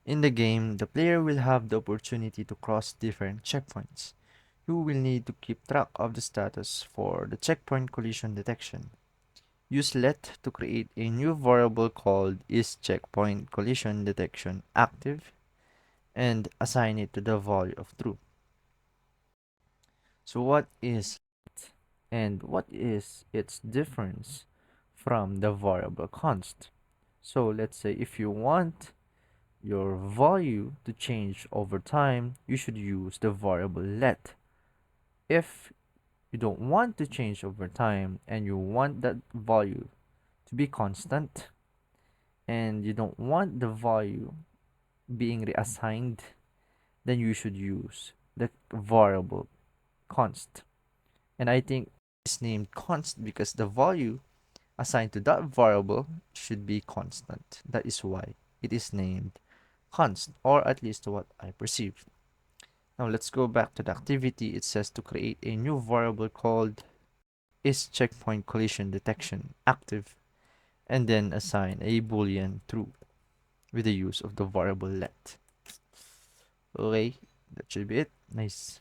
In the game, the player will have the opportunity to cross different checkpoints. You will need to keep track of the status for the checkpoint collision detection. Use let to create a new variable called isCheckpointCollisionDetectionActive and assign it to the value of true. So what is let and what is its difference from the variable const? So let's say if you want your value to change over time, you should use the variable let. If you don't want to change over time and you want that value to be constant and you don't want the value being reassigned, then you should use the variable const. And I think it's named const because the value assigned to that variable should be constant. That is why it is named const, or at least what I perceive. Now let's go back to the activity. It says to create a new variable called isCheckpointCollisionDetectionActive and then assign a boolean true with the use of the variable let. Okay, that should be it. Nice.